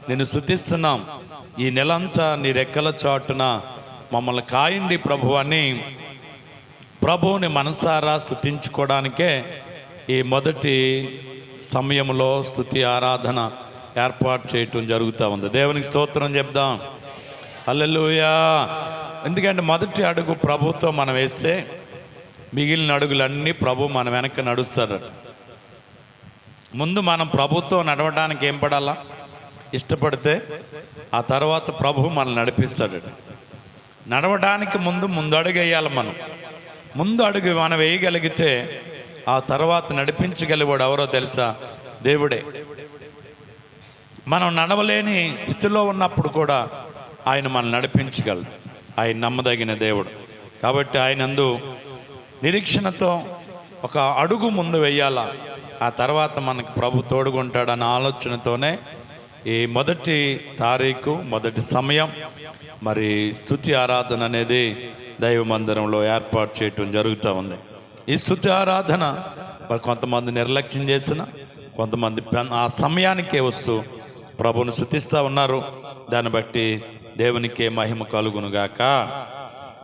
నిన్ను స్తుతిస్తున్నాం. ఈ నెలంతా నీ రెక్కల చాటున మమ్మల్ని కాయండి ప్రభు అని ప్రభువుని మనసారా స్తుతించుకోవడానికే ఈ మొదటి సమయంలో స్తుతి ఆరాధన ఏర్పాటు చేయటం జరుగుతూ ఉంది. దేవునికి స్తోత్రం చెప్దాం. హల్లెలూయా. ఎందుకంటే మొదటి అడుగు ప్రభుతో మనం వేస్తే మిగిలిన అడుగులన్నీ ప్రభు మన వెనక నడుస్తాడట. ముందు మనం ప్రభుతో నడవడానికి ఏం పడాలా? ఇష్టపడితే ఆ తర్వాత ప్రభు మనల్ని నడిపిస్తాడట. నడవడానికి ముందు అడుగు వేయాలి. ముందు అడుగు మనం వేయగలిగితే ఆ తర్వాత నడిపించగలివాడు ఎవరో తెలుసా? దేవుడే. మనం నడవలేని స్థితిలో ఉన్నప్పుడు కూడా ఆయన మనల్ని నడిపించగలడు. ఆయన నమ్మదగిన దేవుడు. కాబట్టి ఆయనందు నిరీక్షణతో ఒక అడుగు ముందు వెయ్యాలా, ఆ తర్వాత మనకు ప్రభు తోడుకుంటాడన్న ఆలోచనతోనే ఈ మొదటి తారీఖు మొదటి సమయం మరి స్తుతి ఆరాధన అనేది దైవ మందిరంలో ఏర్పాటు చేయటం జరుగుతూ ఉంది. ఈ స్తుతి ఆరాధన మరి కొంతమంది నిర్లక్ష్యం చేసిన, కొంతమంది ఆ సమయానికే వస్తూ ప్రభువును స్తుతిస్తూ ఉన్నారు. దాన్ని బట్టి దేవునికే మహిమ కలుగునుగాక.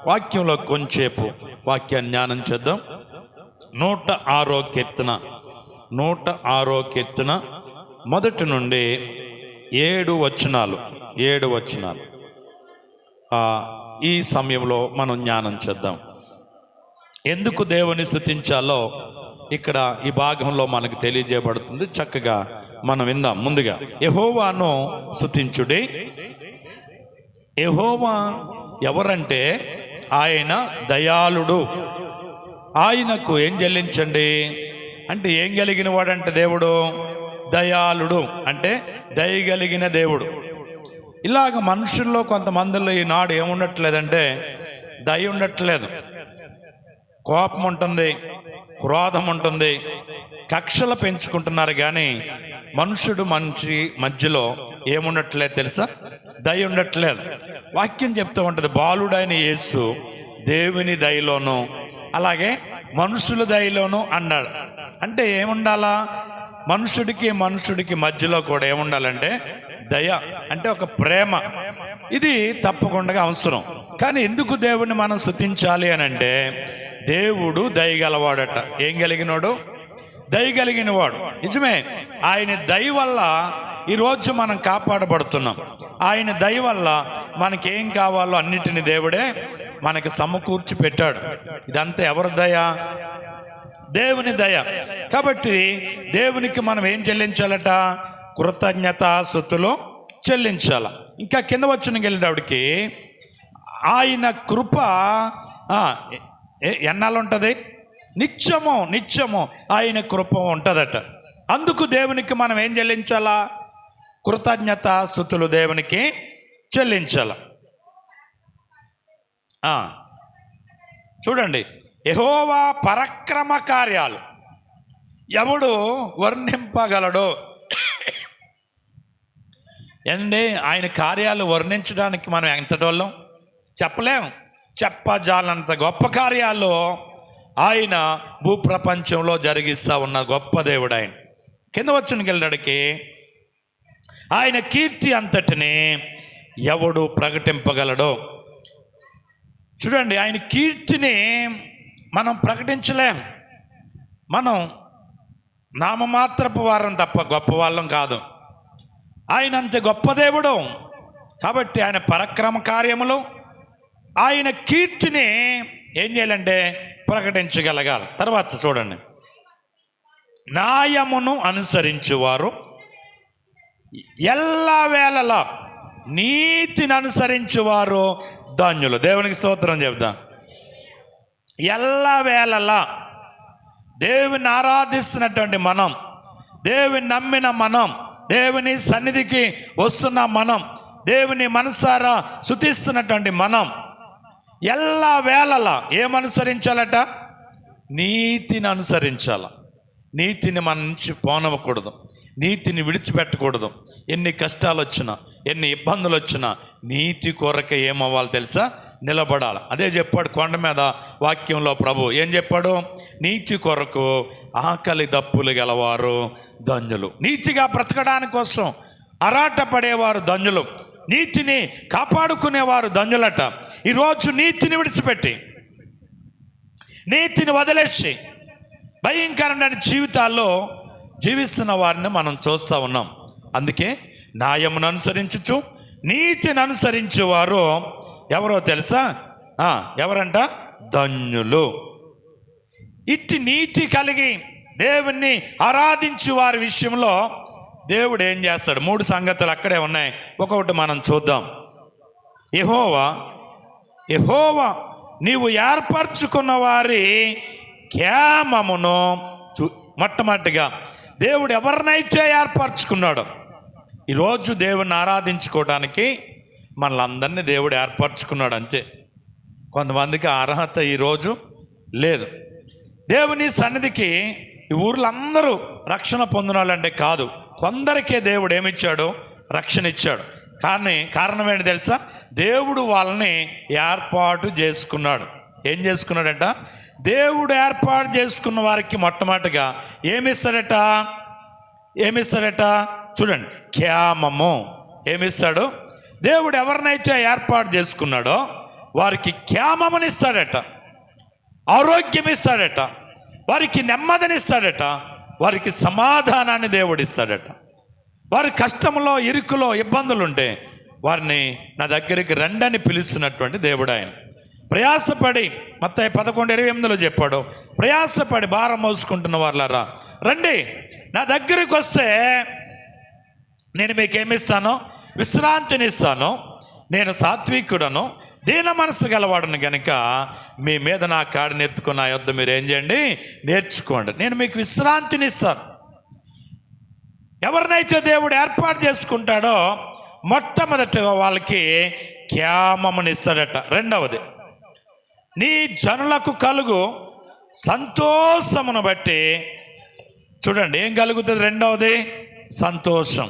వాక్యంలో కొంచెంసేపు వాక్య జ్ఞానం చేద్దాం. 106వ కీర్తన 106వ కీర్తన మొదటి నుండి 7 వచనాలు ఈ సమయంలో మనం జ్ఞానం చేద్దాం. ఎందుకు దేవుని స్తుతించాలో ఇక్కడ ఈ భాగంలో మనకు తెలియజేయబడుతుంది. చక్కగా మనం విందాం. ముందుగా యెహోవాను స్తుతించుడి. యెహోవా ఎవరంటే ఆయన దయాళుడు. ఆయనకు ఏం చెల్లించండి అంటే ఏం కలిగిన వాడంటే దేవుడు దయాళుడు, అంటే దయగలిగిన దేవుడు. ఇలాగ మనుషుల్లో కొంతమందిలో ఈనాడు ఏముండట్లేదంటే దయ ఉండట్లేదు. కోపం ఉంటుంది, క్రోధం ఉంటుంది, కక్షలు పెంచుకుంటున్నారు. కానీ మనిషి మధ్యలో ఏముండట్లేదు తెలుసా? దయ ఉండట్లేదు. వాక్యం చెప్తూ ఉంటుంది, బాలుడైన యేసు దేవుని దయలోను అలాగే మనుషుల దయలోను అన్నాడు. అంటే ఏముండాలా? మనుషుడికి మధ్యలో కూడా ఏముండాలంటే దయ, అంటే ఒక ప్రేమ. ఇది తప్పకుండా అవసరం. కానీ ఎందుకు దేవుణ్ణి మనం స్తుతించాలి అని అంటే దేవుడు దయగలవాడట. ఏం కలిగినవాడు? దయగలిగినవాడు. నిజమే. ఆయన దయ వల్ల ఈరోజు మనం కాపాడబడుతున్నాం. ఆయన దయ వల్ల మనకేం కావాలో అన్నిటిని దేవుడే మనకి సమకూర్చి పెట్టాడు. ఇదంతా ఎవరి దయ? దేవుని దయ. కాబట్టి దేవునికి మనం ఏం చెల్లించాలట? కృతజ్ఞతాస్తుతులు చెల్లించాల. ఇంకా కింద వచ్చిన వెళ్ళేటప్పటికి ఆయన కృప ఎన్నాళ్ళు ఉంటుంది? నిత్యము ఆయన కృప ఉంటుందట. అందుకు దేవునికి మనం ఏం చెల్లించాలా? కృతజ్ఞతాస్తుతులు దేవునికి చెల్లించాల. చూడండి, యెహోవా పరాక్రమ కార్యాలు ఎవడు వర్ణింపగలడు? ఏండి ఆయన కార్యాలు వర్ణించడానికి మనం ఎంతటోళ్ళం చెప్పలేం. చెప్పజాలంత గొప్ప కార్యాలు ఆయన భూప్రపంచంలో జరిగిస్తూ ఉన్న గొప్ప దేవుడు ఆయన. కింద వచ్చిన వెళ్ళడానికి ఆయన కీర్తి అంతటిని ఎవడు ప్రకటింపగలడో? చూడండి, ఆయన కీర్తిని మనం ప్రకటించలేం. మనం నామమాత్రపు వారం తప్ప గొప్ప వాళ్ళం కాదు. ఆయన అంత గొప్ప దేవుడు. కాబట్టి ఆయన పరాక్రమ కార్యములు, ఆయన కీర్తిని ఏం చేయాలంటే ప్రకటించగలగాలి. తర్వాత చూడండి, న్యాయమును అనుసరించువారు ఎల్ల వేళలా నీతిని అనుసరించువారు ధన్యులు. దేవునికి స్తోత్రం చెప్దాం. ఎల్ల వేళలా దేవుని ఆరాధిస్తున్నటువంటి మనం, దేవుని నమ్మిన మనం, దేవుని సన్నిధికి వస్తున్న మనం, దేవుని మనసారా స్తుతిస్తున్నటువంటి మనం ఎల్ల వేళలా ఏమనుసరించాలట? నీతిని అనుసరించాల. నీతిని మన నుంచి పోనవ్వకూడదు, నీతిని విడిచిపెట్టకూడదు. ఎన్ని కష్టాలు వచ్చినా, ఎన్ని ఇబ్బందులు వచ్చినా నీతి కొరక ఏమవ్వాలి తెలుసా? నిలబడాలి. అదే చెప్పాడు కొండ మీద వాక్యంలో ప్రభు. ఏం చెప్పాడు? నీతి కొరకు ఆకలి దప్పులు గలవారు ధన్యులు. నీతిగా బ్రతకడానికి కోసం ఆరాటపడేవారు ధన్యులు, నీతిని కాపాడుకునేవారు ధన్యులట. ఈరోజు నీతిని విడిచిపెట్టి, నీతిని వదిలేసి భయంకరమైన జీవితాల్లో జీవిస్తున్న వారిని మనం చూస్తూ ఉన్నాం. అందుకే న్యాయమును అనుసరించుచు నీతిని అనుసరించేవారు ఎవరో తెలుసా? ఎవరంట? ధన్యులు. ఇట్టి నీతి కలిగి దేవుణ్ణి ఆరాధించే వారి విషయంలో దేవుడు ఏం చేస్తాడు? 3 సంగతులు అక్కడే ఉన్నాయి, ఒక్కొక్కటి మనం చూద్దాం. యెహోవా నీవు ఏర్పరచుకున్న వారి క్షేమమును మొట్టమొదటిగా దేవుడు ఎవరినైతే ఏర్పరచుకున్నాడో, ఈరోజు దేవుని ఆరాధించుకోవడానికి మనలందరినీ దేవుడు ఏర్పరచుకున్నాడు అంతే. కొంతమందికి అర్హత ఈరోజు లేదు. దేవుని సన్నిధికి ఈ ఊర్లో అందరూ రక్షణ పొందిన వాళ్ళంటే కాదు, కొందరికే దేవుడు ఏమిచ్చాడు? రక్షణ ఇచ్చాడు. కానీ కారణం ఏంటి తెలుసా? దేవుడు వాళ్ళని ఏర్పాటు చేసుకున్నాడు. ఏం చేసుకున్నాడట? దేవుడు ఏర్పాటు చేసుకున్న వారికి మొట్టమొదటిగా ఏమిస్తాడట? చూడండి, క్షేమము. ఏమిస్తాడు? దేవుడు ఎవరినైతే ఏర్పాటు చేసుకున్నాడో వారికి క్షేమమునిస్తాడట, ఆరోగ్యం ఇస్తాడట, వారికి నెమ్మదినిస్తాడట, వారికి సమాధానాన్ని దేవుడు ఇస్తాడట. వారి కష్టంలో, ఇరుకులో, ఇబ్బందులుంటే వారిని నా దగ్గరికి రండని పిలుస్తున్నటువంటి దేవుడు ఆయన. ప్రయాసపడి, మత్తయి 11:28 చెప్పాడు, ప్రయాసపడి భారం మోసుకుంటున్న వాళ్ళారా రండి, నా దగ్గరికి వస్తే నేను మీకేమిస్తాను? విశ్రాంతిని ఇస్తాను. నేను సాత్వికుడను, దీన మనసు గలవాడును గనుక మీ మీద నా కాడిని ఎత్తుకున్న యొద్ద మీరు ఏం చేయండి? నేర్చుకోండి, నేను మీకు విశ్రాంతిని ఇస్తాను. ఎవరినైతే దేవుడు ఏర్పాటు చేసుకుంటాడో మొట్టమొదటిగా వాళ్ళకి క్షేమమునిస్తాడట. రెండవది, నీ జనులకు కలుగు సంతోషమును బట్టి. చూడండి ఏం కలుగుతుంది? రెండవది సంతోషం.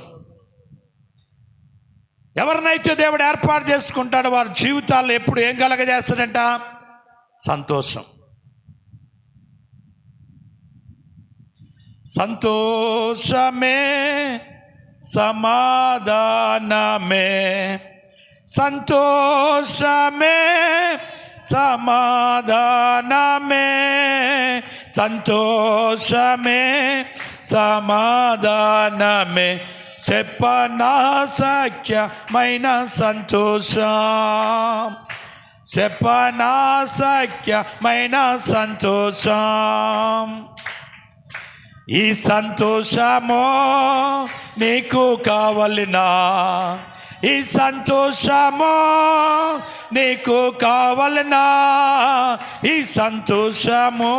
ఎవరినైతే దేవుడు ఏర్పాటు చేసుకుంటాడో వారి జీవితాల్లో ఎప్పుడు ఏం కలగజేస్తాడంట? సంతోషం. సంతోషమే సమాధానమే, సంతోషమే సమాధానమే, సంతోషమే సమాధానమే, చెప్పనా సఖ్యమైన సంతోషం, చెప్పనా సఖ్యమైన సంతోషం. ఈ సంతోషము నీకు కావలినా, ఈ సంతోషము నీకు కావలినా, ఈ సంతోషము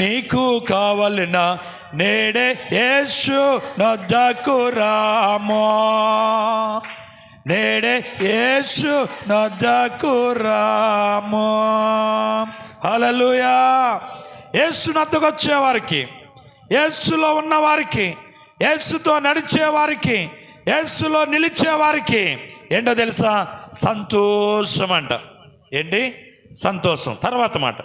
నీకు కావలినా, నేడే యేసు నొద్దకు రామో, నేడే యేసు నొద్దకు రామో. హల్లెలూయా. యేసు నొద్దకు వచ్చేవారికి, యేసులో ఉన్నవారికి, యేసుతో నడిచేవారికి, యేసులో నిలిచేవారికి ఏంటో తెలుసా? సంతోషం అంట. ఏంటి? సంతోషం. తర్వాత మాట,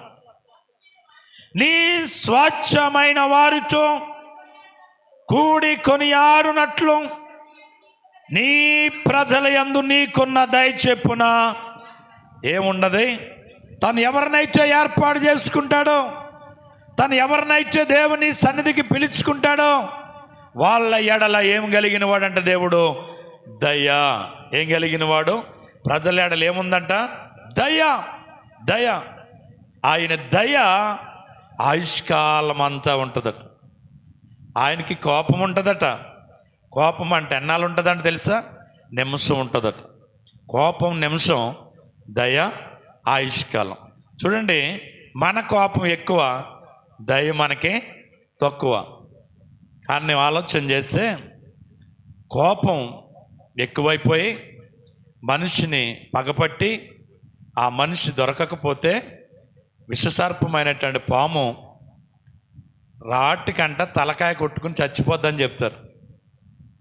నీ స్వచ్ఛమైన వారితో కూడి కొనియాడునట్లు నీ ప్రజల యందు నీకున్న దయ చెప్పున ఏమున్నది? తను ఎవరినైతే ఏర్పాటు చేసుకుంటాడో, తను ఎవరినైతే దేవుని సన్నిధికి పిలుచుకుంటాడో వాళ్ళ ఎడల ఏం కలిగిన వాడంట దేవుడు? దయ. ఏం కలిగిన వాడు? ప్రజల ఎడల ఏముందంట? దయ. దయ. ఆయన దయ ఆయుష్కాలం అంతా ఉంటుందట. ఆయనకి కోపం ఉంటుందట. కోపం అంటే ఎన్నాళ్ళు ఉంటుందంట తెలుసా? నిమిషం ఉంటుందట. కోపం నిమిషం, దయ ఆయుష్కాలం. చూడండి, మన కోపం ఎక్కువ, దయ మనకి తక్కువ. కానీ ఆలోచన చేస్తే కోపం ఎక్కువైపోయి మనిషిని పగపట్టి ఆ మనిషి దొరకకపోతే విషసర్పమైనటువంటి పాము రాటికంట తలకాయ కొట్టుకుని చచ్చిపోద్దని చెప్తారు.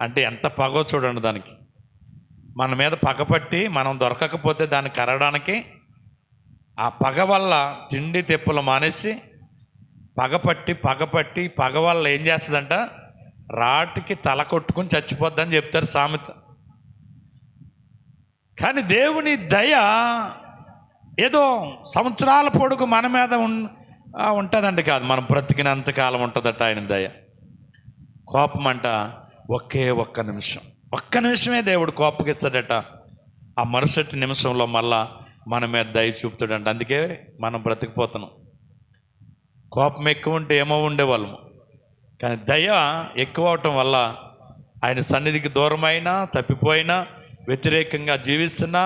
అంటే ఎంత పగో చూడండి దానికి. మన మీద పగపట్టి మనం దొరకకపోతే దాన్ని కరవడానికి ఆ పగ వల్ల తిండి తెప్పులు మానేసి పగపట్టి పగ వల్ల ఏం చేస్తుందంట? రాటికి తల కొట్టుకుని చచ్చిపోద్దని చెప్తారు సామెత. కానీ దేవుని దయ ఏదో సంవత్సరాల పొడుగు మన మీద ఉంటుందండి, కాదు, మనం బ్రతికినంత కాలం ఉంటుందట ఆయన దయ. కోపం అంట ఒక్క నిమిషమే దేవుడు కోపగిస్తాడట. ఆ మరుసటి నిమిషంలో మళ్ళా మన మీద దయ చూపుతాడంట. అందుకే మనం బ్రతికిపోతున్నాం. కోపం ఎక్కువ ఉంటే ఏమో ఉండేవాళ్ళము, కానీ దయ ఎక్కువ అవటం వల్ల ఆయన సన్నిధికి దూరమైనా, తప్పిపోయినా, వ్యతిరేకంగా జీవిస్తున్నా,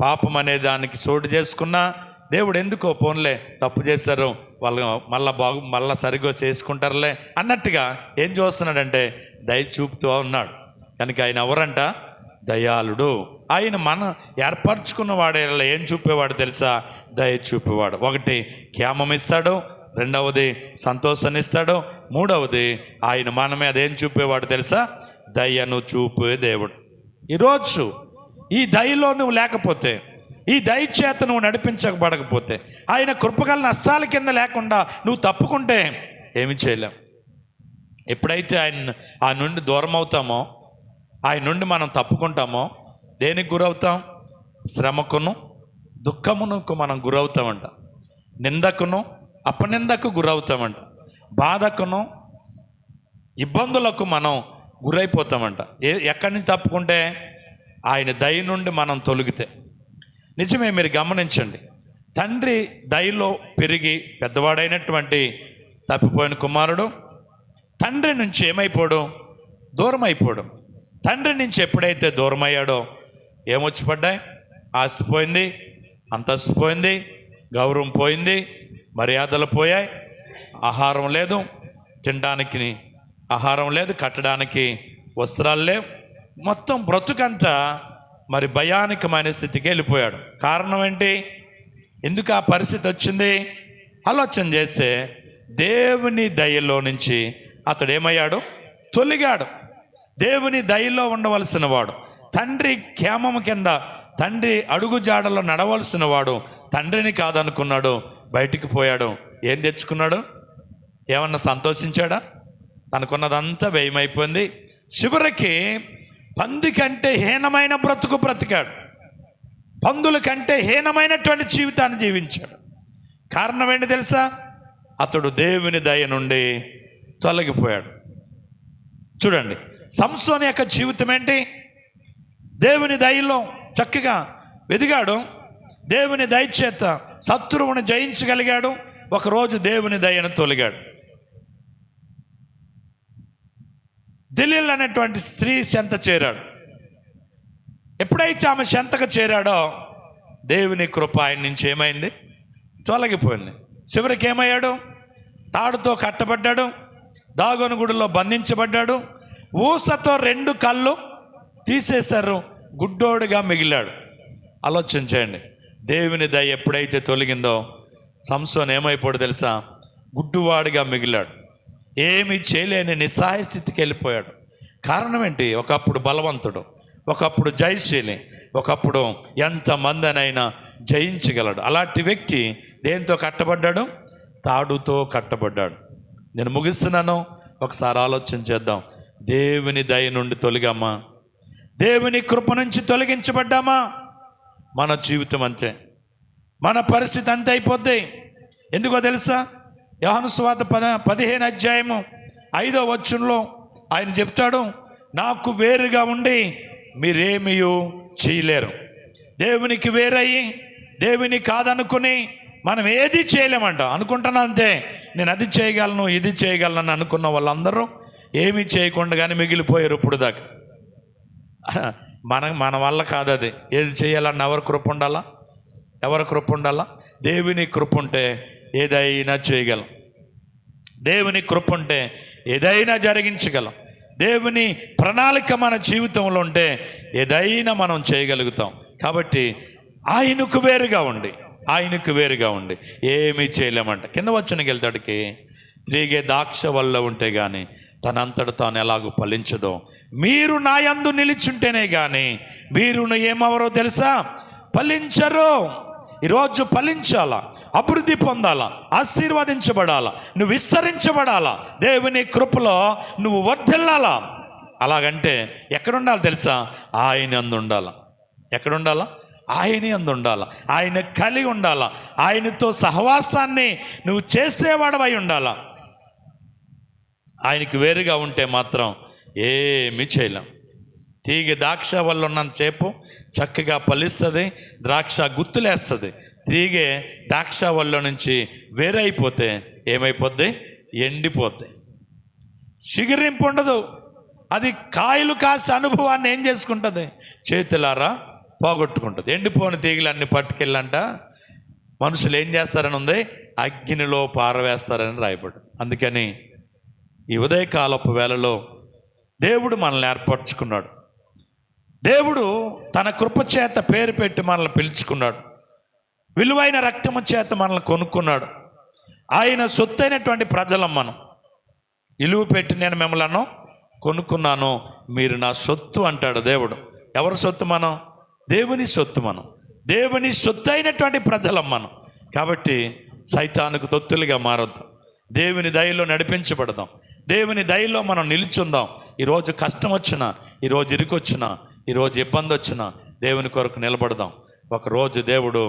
పాపం అనే దానికి చోటు చేసుకున్నా, దేవుడు ఎందుకో పోన్లే తప్పు చేశారు వాళ్ళు మళ్ళా సరిగ్గా చేసుకుంటారులే అన్నట్టుగా ఏం చూస్తున్నాడంటే దయ చూపుతూ ఉన్నాడు. కనుక ఆయన ఎవరంట? దయాళుడు. ఆయన మనం ఏర్పరచుకున్న వాడే ఏం చూపేవాడు తెలుసా? దయ చూపేవాడు. ఒకటి క్షేమం ఇస్తాడు, రెండవది సంతోషాన్ని ఇస్తాడు, మూడవది ఆయన మన మీద ఏం చూపేవాడు తెలుసా? దయను చూపే దేవుడు. ఈరోజు ఈ దయలో నువ్వు లేకపోతే, ఈ దయ చేత నువ్వు నడిపించబడకపోతే, ఆయన కృపగల నష్టాల కింద లేకుండా నువ్వు తప్పుకుంటే ఏమి చేయలేం. ఎప్పుడైతే ఆయన నుండి దూరం అవుతామో, ఆయన నుండి మనం తప్పుకుంటామో దేనికి గురవుతాం? శ్రమకును దుఃఖమునకు మనం గురవుతామంట, నిందకును అపనిందకు గురవుతామంట, బాధకును ఇబ్బందులకు మనం గురైపోతామంట. ఎక్కడి నుంచి తప్పుకుంటే? ఆయన దయ నుండి మనం తొలగితే. నిజమే, మీరు గమనించండి. తండ్రి దయలో పెరిగి పెద్దవాడైనటువంటి తప్పిపోయిన కుమారుడు తండ్రి నుంచి ఏమైపోవడం? దూరం అయిపోవడం. తండ్రి నుంచి ఎప్పుడైతే దూరం అయ్యాడో ఏమొచ్చి పడ్డాయి? ఆస్తి పోయింది, అంతస్తు పోయింది, గౌరవం పోయింది, మర్యాదలు పోయాయి, ఆహారం లేదు, తినడానికి ఆహారం లేదు, కట్టడానికి వస్త్రాలు లేవు, మొత్తం బ్రతుకంతా మరి భయానకమైన స్థితికి వెళ్ళిపోయాడు. కారణం ఏంటి? ఎందుకు ఆ పరిస్థితి వచ్చింది? ఆలోచన చేస్తే దేవుని దయలో నుంచి అతడు ఏమయ్యాడు? తొలిగాడు. దేవుని దయలో ఉండవలసిన వాడు, తండ్రి క్షేమము కింద, తండ్రి అడుగు జాడలో నడవలసిన వాడు తండ్రిని కాదనుకున్నాడు, బయటికి పోయాడు. ఏం తెచ్చుకున్నాడు? ఏమన్నా సంతోషించాడా? తనకున్నదంతా వ్యయమైపోయింది. చివరికి పంది కంటే హీనమైన బ్రతుకు బ్రతికాడు, పందుల కంటే హీనమైనటువంటి జీవితాన్ని జీవించాడు. కారణం ఏంటి తెలుసా? అతడు దేవుని దయ నుండి తొలగిపోయాడు. చూడండి, సంసోను యొక్క జీవితం ఏంటి? దేవుని దయలో చక్కగా ఎదిగాడు, దేవుని దయ చేత శత్రువుని జయించగలిగాడు. ఒకరోజు దేవుని దయను తొలగాడు. దిలీల్ అనేటువంటి స్త్రీ చెంత చేరాడు. ఎప్పుడైతే ఆమె చెంతకు చేరాడో దేవుని కృప ఆయన నుంచి ఏమైంది? తొలగిపోయింది. చివరికి ఏమయ్యాడు? తాడుతో కట్టబడ్డాడు, దాగోను గుడిలో బంధించబడ్డాడు, ఊసతో 2 కళ్ళు తీసేశారు, గుడ్డోడుగా మిగిలాడు. ఆలోచన చేయండి. దేవుని దయ ఎప్పుడైతే తొలగిందో సంసోను ఏమైపోయాడు తెలుసా? గుడ్డువాడిగా మిగిలాడు, ఏమీ చేయలేని నిస్సహాయ స్థితికి వెళ్ళిపోయాడు. కారణం ఏంటి? ఒకప్పుడు బలవంతుడు, ఒకప్పుడు జయశీలి, ఒకప్పుడు ఎంతమందినైనా జయించగలడు. అలాంటి వ్యక్తి దేంతో కట్టబడ్డాడు? తాడుతో కట్టబడ్డాడు. నేను ముగిస్తున్నాను, ఒకసారి ఆలోచన చేద్దాం. దేవుని దయ నుండి తొలగామా? దేవుని కృప నుంచి తొలగించబడ్డామా? మన జీవితం అంతే, మన పరిస్థితి అంతే అయిపోద్ది. ఎందుకో తెలుసా? యోహాను సువార్త 15వ అధ్యాయము 5వ వచనంలో ఆయన చెప్తాడు, నాకు వేరుగా ఉండి మీరేమీ చేయలేరు. దేవునికి వేరయ్యి దేవుని కాదనుకుని మనం ఏది చేయలేమంట. అనుకుంటున్నా అంతే, నేను అది చేయగలను, ఇది చేయగలను అనుకున్న వాళ్ళందరూ ఏమీ చేయకుండా కానీ మిగిలిపోయారు ఇప్పుడు దాకా. మన వల్ల కాదు అది. ఏది చేయాలన్న ఎవరి కృప ఉండాలా? ఎవరి కృప ఉండాలా? దేవుని కృప ఉంటే ఏదైనా చేయగలం. దేవుని కృప ఉంటే ఏదైనా జరిగించగలం. దేవుని ప్రణాళిక మన జీవితంలో ఉంటే ఏదైనా మనం చేయగలుగుతాం. కాబట్టి ఆయనకు వేరుగా ఉండి ఏమీ చేయలేమంట. కింద వచనంకి వెళ్తాడికి, తిరిగే ద్రాక్ష వల్ల ఉంటే కానీ తనంతట తాను ఎలాగో ఫలించదో, మీరు నా యందు నిలిచుంటేనే కానీ మీరు ఏమవరో తెలుసా? ఫలించరు. ఈరోజు ఫలించాలా? అభివృద్ధి పొందాలా, ఆశీర్వదించబడాలా, నువ్వు విస్తరించబడాలా, దేవుని కృపలో నువ్వు వర్ధిల్లాలా. అలాగంటే ఎక్కడుండాలి తెలుసా? ఆయన యందు ఉండాలా. ఎక్కడుండాలా? ఆయన యందు ఉండాలా, ఆయన కలిగి ఉండాలా, ఆయనతో సహవాసాన్ని నువ్వు చేసేవాడవై ఉండాలా. ఆయనకి వేరుగా ఉంటే మాత్రం ఏమీ చేయలేం. తీగ ద్రాక్ష వల్ల ఉన్నంతసేపు చక్కగా ఫలిస్తుంది, ద్రాక్ష గుత్తులేస్తుంది. తీగే ద్రాక్ష వల్ల నుంచి వేరైపోతే ఏమైపోద్ది? ఎండిపోద్ది, చిగురింపు ఉండదు. అది కాయలు కాసే అనుభవాన్ని ఏం చేసుకుంటుంది? చేతులారా పోగొట్టుకుంటుంది. ఎండిపోని తీగలన్నీ పట్టుకెళ్ళంట మనుషులు ఏం చేస్తారని ఉంది? అగ్నిలో పారవేస్తారని రాయబడింది. అందుకని ఈ ఉదయకాలపు వేళలో దేవుడు మనల్ని ఏర్పరచుకున్నాడు. దేవుడు తన కృపచేత పేరు పెట్టి మనల్ని పిలుచుకున్నాడు. విలువైన రక్తము చేత మనల్ని కొనుక్కున్నాడు. ఆయన సొత్తైనటువంటి ప్రజలం మనం. ఇలువ పెట్టి నేను మిమ్మల్ని కొనుక్కున్నాను, మీరు నా సొత్తు అంటాడు దేవుడు. ఎవరి సొత్తు మనం? దేవుని సొత్తు మనం. దేవుని సొత్తు అయినటువంటి ప్రజలం మనం. కాబట్టి సైతానుకు తొత్తులుగా మారొద్దాం. దేవుని దయలో నడిపించబడదాం. దేవుని దయలో మనం నిలుచుందాం. ఈరోజు కష్టం వచ్చినా, ఈరోజు ఇరుకొచ్చినా, ఈరోజు ఇబ్బంది వచ్చినా దేవుని కొరకు నిలబడదాం. ఒకరోజు దేవుడు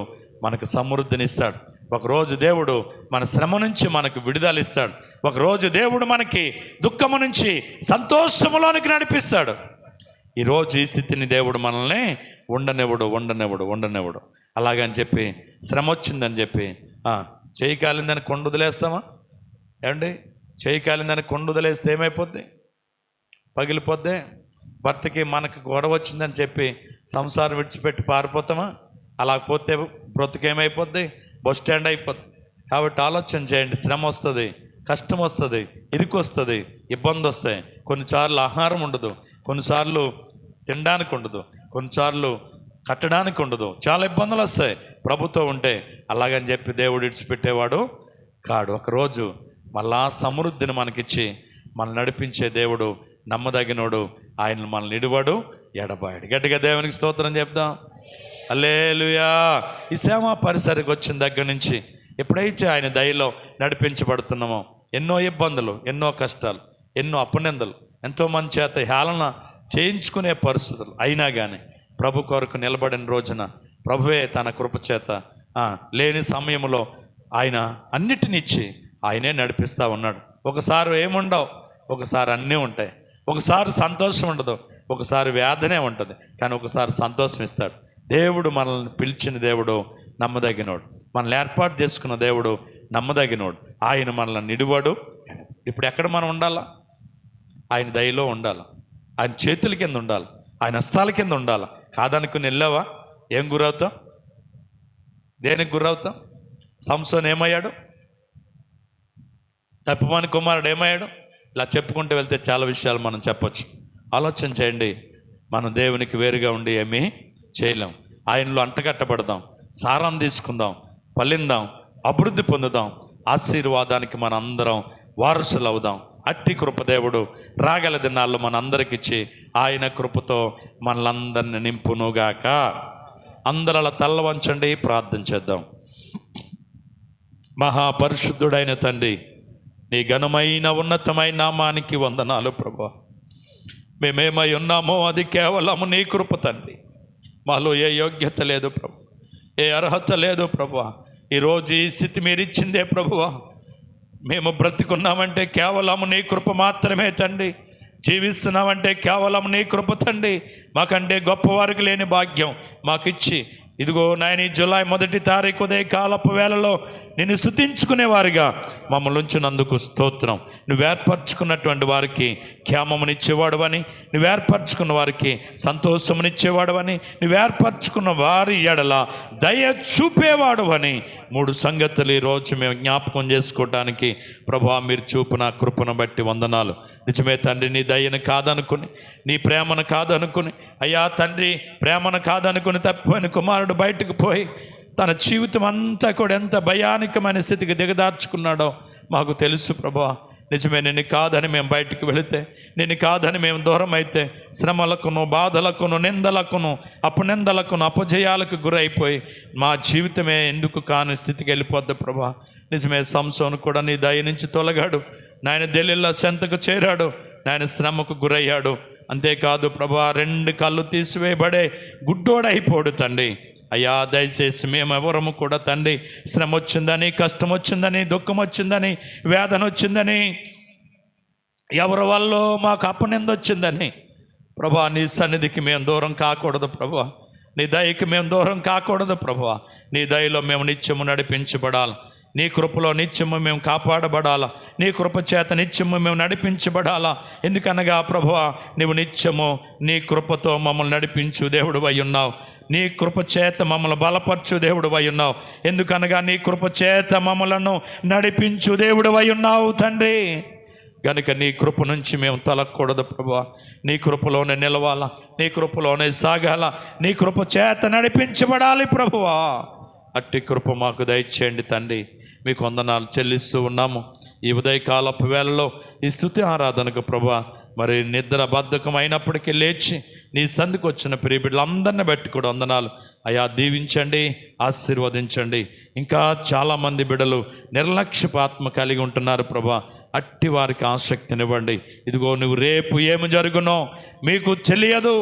మనకు సమృద్ధినిస్తాడు. ఒకరోజు దేవుడు మన శ్రమ నుంచి మనకు విడుదల ఇస్తాడు. ఒకరోజు దేవుడు మనకి దుఃఖము నుంచి సంతోషములోనికి నడిపిస్తాడు. ఈరోజు ఈ స్థితిని దేవుడు మనల్ని ఉండనివ్వడు. అలాగని చెప్పి శ్రమ వచ్చిందని చెప్పి చేయి కాలిందని కొండ వదిలేస్తామా? ఏమండి, చేయి కాలిందని కొండ వదిలేస్తే ఏమైపోద్ది? పగిలిపోద్ది. భర్తకి మనకు గొడవ వచ్చిందని చెప్పి సంసారం విడిచిపెట్టి పారిపోతామా? అలా పోతే బ్రతుకేమైపోద్ది? బస్ స్టాండ్ అయిపోద్ది. కాబట్టి ఆలోచన చేయండి. శ్రమ వస్తుంది, కష్టం వస్తుంది, ఇరుకు వస్తుంది, ఇబ్బంది వస్తాయి. కొన్నిసార్లు ఆహారం ఉండదు, కొన్నిసార్లు తినడానికి ఉండదు, కొన్నిసార్లు కట్టడానికి ఉండదు. చాలా ఇబ్బందులు వస్తాయి ప్రభుత్వం ఉంటే. అలాగని చెప్పి దేవుడు విడిచిపెట్టేవాడు కాడు. ఒకరోజు మళ్ళా సమృద్ధిని మనకిచ్చి మనల్ని నడిపించే దేవుడు నమ్మదగినోడు. ఆయన మనల్ని నిడువాడు, ఎడబాయడు. గట్టిగా దేవునికి స్తోత్రం చెప్దాం. హల్లెలూయా. ఈ సేవా పరిసరికి వచ్చిన దగ్గర నుంచి ఎప్పుడైతే ఆయన దయలో నడిపించబడుతున్నామో ఎన్నో ఇబ్బందులు, ఎన్నో కష్టాలు, ఎన్నో అపనిందలు, ఎంతోమంది చేత హేళన చేయించుకునే పరిస్థితులు అయినా కానీ ప్రభు కొరకు నిలబడిన రోజున ప్రభువే తన కృప చేత లేని సమయంలో ఆయన అన్నిటినిచ్చి ఆయనే నడిపిస్తూ ఉన్నాడు. ఒకసారి ఏముండవు, ఒకసారి అన్నీ ఉంటాయి. ఒకసారి సంతోషం ఉండదు, ఒకసారి వేదనే ఉంటుంది, కానీ ఒకసారి సంతోషం ఇస్తాడు. దేవుడు మనల్ని పిలిచిన దేవుడు నమ్మదగినోడు. మనల్ని ఏర్పాటు చేసుకున్న దేవుడు నమ్మదగినోడు. ఆయన మనల్ని నిడువాడు. ఇప్పుడు ఎక్కడ మనం ఉండాలా? ఆయన దయలో ఉండాలి, ఆయన చేతుల కింద ఉండాలి, ఆయన హస్తాల కింద ఉండాలి. కాదనుకుని వెళ్ళావా ఏం గురవుతాం? దేనికి గురవుతాం? సంసోన్ ఏమయ్యాడు? తప్పిపోని కుమారుడు ఏమయ్యాడు? ఇలా చెప్పుకుంటూ వెళ్తే చాలా విషయాలు మనం చెప్పొచ్చు. ఆలోచన చేయండి. మనం దేవునికి వేరుగా ఉండి ఏమీ చేయలేం. ఆయనలో అంటగట్టబడదాం, సారం తీసుకుందాం, ఫలిందాం, అభివృద్ధి పొందుదాం, ఆశీర్వాదానికి మన అందరం వారసులు అవుదాం. అట్టి కృపదేవుడు రాగల దినాల్లో మనందరికిచ్చి ఆయన కృపతో మనలందరిని నింపునుగాక. అందరలా తల్ల వంచండి, ప్రార్థన చేద్దాం. మహాపరిశుద్ధుడైన తండ్రి, నీ ఘనమైన ఉన్నతమైన నామానికి వందనాలు ప్రభువా. మేమేమై ఉన్నామో అది కేవలము నీ కృప తండ్రి. మాలో ఏ యోగ్యత లేదు ప్రభు, ఏ అర్హత లేదు ప్రభువా. ఈరోజు ఈ స్థితి మీరు ఇచ్చిందే ప్రభువా. మేము బ్రతికున్నామంటే కేవలం నీ కృప మాత్రమే తండ్రి. జీవిస్తున్నామంటే కేవలం నీ కృప తండ్రి. మాకంటే గొప్పవారికి లేని భాగ్యం మాకిచ్చి ఇదిగో నాయన జూలై 1వ తారీఖు ఉదయ కాలపు వేళలో నిన్ను స్తుతించుకునేవారిగా మమ్మల్ని ఉంచినందుకు స్తోత్రం. నువ్వు ఏర్పరచుకున్నటువంటి వారికి క్షేమమునిచ్చేవాడువని, నువ్వు ఏర్పరచుకున్న వారికి సంతోషమునిచ్చేవాడువని, నువ్వు ఏర్పరచుకున్న వారి ఎడల దయ చూపేవాడువని 3 సంగతులు ఈరోజు మేము జ్ఞాపకం చేసుకోవడానికి ప్రభువా మీరు చూపిన కృపను బట్టి వందనాలు. నిజమే తండ్రి, నీ దయను కాదనుకుని, నీ ప్రేమను కాదనుకుని, అయ్యా తండ్రి ప్రేమను కాదనుకుని తప్పిపోయిన కుమారుడు బయటకు పోయి తన జీవితం అంతా కూడా ఎంత భయానకమైన స్థితికి దిగదార్చుకున్నాడో మాకు తెలుసు ప్రభువా. నిజమే, నిన్ను కాదని మేము బయటికి వెళితే, నిన్ను కాదని మేము దూరం అయితే, శ్రమలకును, బాధలకును, నిందలకును, అపనిందలకును, అపజయాలకు గురైపోయి మా జీవితమే ఎందుకు కాని స్థితికి వెళ్ళిపోద్ది ప్రభా. నిజమే, సంసోను కూడా నీ దయ నుంచి తొలగాడు నాయన, దెలీలా చెంతకు చేరాడు నాయన, శ్రమకు గురయ్యాడు. అంతేకాదు ప్రభా, 2 కళ్ళు తీసివేయబడే గుడ్డోడైపోడు తండ్రి. అయ్యా దయచేసి మేము ఎవరము కూడా తండ్రి శ్రమ వచ్చిందని, కష్టం వచ్చిందని, దుఃఖం వచ్చిందని, వేదన వచ్చిందని, ఎవరి వల్ల మాకు అపనింద వచ్చిందని ప్రభా నీ సన్నిధికి మేము దూరం కాకూడదు ప్రభా. నీ దయకి మేము దూరం కాకూడదు ప్రభా. నీ దయలో మేము నిత్యము నడిపించబడాలి. నీ కృపలో నిత్యము మేము కాపాడబడాలా. నీ కృప చేత నిత్యము మేము నడిపించబడాలా. ఎందుకనగా ప్రభువా, నీవు నిత్యము నీ కృపతో మమ్మల్ని నడిపించు దేవుడు అయి ఉన్నావు. నీ కృప చేత మమ్మల్ని బలపరచు దేవుడు అయి ఉన్నావు. ఎందుకనగా నీ కృప చేత మమ్మలను నడిపించు దేవుడు అయి ఉన్నావు తండ్రి. కనుక నీ కృప నుంచి మేము తొలగకూడదు ప్రభువా. నీ కృపలోనే నిలవాలా, నీ కృపలోనే సాగాల, నీ కృప చేత నడిపించబడాలి ప్రభువా. అట్టి కృప మాకు దయచేయండి తండ్రి. మీకు వందనాలు చెల్లిస్తూ ఉన్నాము. ఈ ఉదయకాలపు వేళలో ఈ స్తుతి ఆరాధనకు ప్రభా, మరి నిద్ర బద్ధకం అయినప్పటికీ లేచి నీ సందుకు వచ్చిన ప్రియ బిడ్డలందరిని బట్టి కూడా వందనాలు అయా. దీవించండి, ఆశీర్వదించండి. ఇంకా చాలామంది బిడ్డలు నిర్లక్ష్యపాత్మ కలిగి ఉంటున్నారు ప్రభా. అట్టి వారికి ఆసక్తినివ్వండి. ఇదిగో నువ్వు రేపు ఏమి జరుగునో మీకు తెలియదు,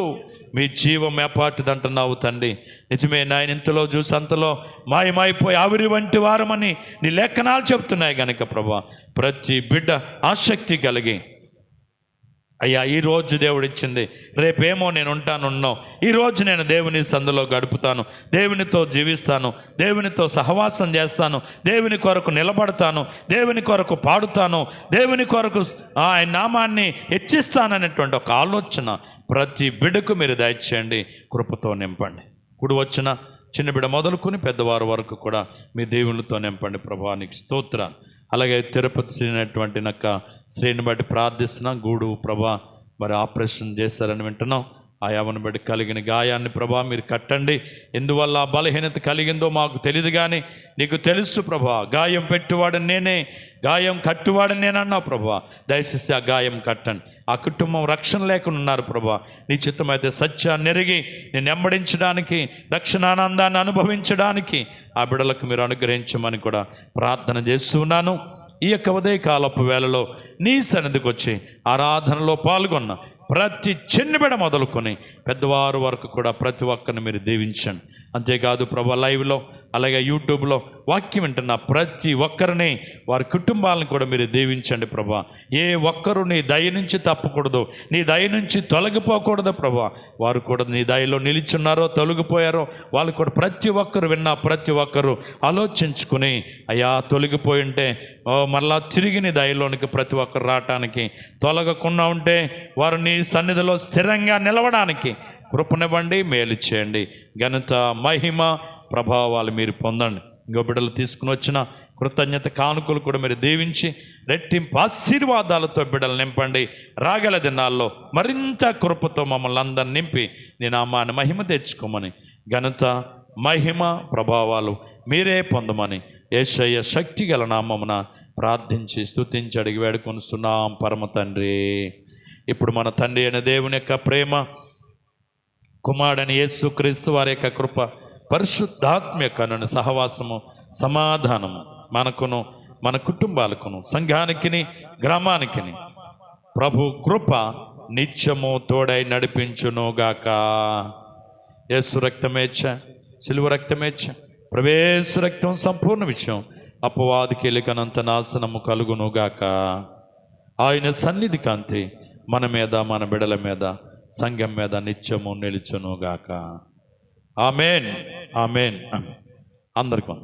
మీ జీవం ఏపాటిదంటున్నావు తండ్రి. నిజమే నాయన, ఇంతలో చూసి అంతలో మాయమైపోయి ఆవిరి వంటి వారమని నీ లేఖనాలు చెప్తున్నాయి కనుక ప్రభా, ప్రతి బిడ్డ ఆసక్తి కలిగి అయ్యా, ఈరోజు దేవుడు ఇచ్చింది, రేపేమో నేను ఉంటానున్నావు. ఈరోజు నేను దేవుని సందులో గడుపుతాను, దేవునితో జీవిస్తాను, దేవునితో సహవాసం చేస్తాను, దేవుని కొరకు నిలబడతాను, దేవుని కొరకు పాడుతాను, దేవుని కొరకు ఆయన నామాన్ని హెచ్చిస్తాననేటువంటి ఒక ఆలోచన ప్రతి బిడ్డకు మీరు దయచేయండి, కృపతో నింపండి. కుడి వచ్చిన చిన్న బిడ్డ మొదలుకొని పెద్దవారి వరకు కూడా మీ దేవునితో నింపండి ప్రభా. నీకు స్తోత్రాలు. అలాగే తిరుపతి శ్రీనటువంటి నక్క శ్రీని బట్టి ప్రార్థిస్తున్నా. గూడు ప్రభా మరి ఆపరేషన్ చేశారని వింటున్నాం. ఆ యవను బట్టి కలిగిన గాయాన్ని ప్రభా మీరు కట్టండి. ఎందువల్ల ఆ బలహీనత కలిగిందో మాకు తెలియదు, కానీ నీకు తెలుసు ప్రభా. గాయం పెట్టువాడని నేనే, గాయం కట్టువాడని నేను అన్నావు ప్రభా. దయచేసి ఆ గాయం కట్టండి. ఆ కుటుంబం రక్షణ లేకుండా ఉన్నారు ప్రభా. నీ చిత్తమైతే సత్యాన్ని ఎరిగి నేను వెంబడించడానికి, రక్షణానందాన్ని అనుభవించడానికి ఆ బిడలకు మీరు అనుగ్రహించమని కూడా ప్రార్థన చేస్తున్నాను. ఈ యొక్క ఉదయకాలపు వేళలో నీ సన్నిధికి వచ్చి ఆరాధనలో పాల్గొన్న ప్రతి చిన్నబిడ మొదలుకొని పెద్దవారు వరకు కూడా ప్రతి ఒక్కరిని మీరు దీవించండి. అంతేకాదు ప్రభా, లైవ్లో అలాగే యూట్యూబ్లో వాక్యం వింటున్న ప్రతి ఒక్కరిని, వారి కుటుంబాలను కూడా మీరు దీవించండి ప్రభా. ఏ ఒక్కరు నీ దయ నుంచి తప్పకూడదు, నీ దయ నుంచి తొలగిపోకూడదు ప్రభా. వారు కూడా నీ దయలో నిలిచున్నారో తొలగిపోయారో వాళ్ళు కూడా ప్రతి ఒక్కరు విన్నా ప్రతి ఒక్కరు ఆలోచించుకుని అయ్యా తొలగిపోయి ఉంటే మళ్ళా తిరిగి నీ దయలోనికి ప్రతి ఒక్కరు రావటానికి, తొలగకుండా ఉంటే వారు నీ సన్నిధిలో స్థిరంగా నిలవడానికి కృపనివ్వండి, మేలు చేయండి. ఘనత, మహిమ, ప్రభావాలు మీరు పొందండి. ఇంకో బిడ్డలు తీసుకుని వచ్చిన కృతజ్ఞత కానుకలు కూడా మీరు దీవించి రెట్టింపు ఆశీర్వాదాలతో బిడ్డలు నింపండి. రాగల దినాల్లో మరింత కృపతో మమ్మల్ని అందరిని నింపి నీ నామాన్ని మహిమ తెచ్చుకోమని, ఘనత, మహిమ, ప్రభావాలు మీరే పొందమని యేసయ్య శక్తి గల నామమున ప్రార్థించి స్తుతించి అడిగి వేడుకొనుస్తున్నాం పరమ తండ్రి. ఇప్పుడు మన తండ్రి అయిన దేవుని యొక్క ప్రేమ, కుమారుడైన యేసుక్రీస్తు వారి యొక్క కృప, పరిశుద్ధాత్మ యొక్క సహవాసము, సమాధానము మనకును మన కుటుంబాలకును సంఘానికి గ్రామానికి ప్రభు కృప నిత్యము తోడై నడిపించునుగాక. యేసు రక్తమేచ్ఛ, సిలువ రక్తమేచ్ఛ, ప్రవేశ రక్తం సంపూర్ణ విషయం అపవాదికి ఎలికనంత నాశనము కలుగునుగాక. ఆయన సన్నిధి కాంతి మన మీద, మన బిడల మీద, సంఘం మీద నిత్యము నిలుచునుగాక. Amen, amen. అందరికీ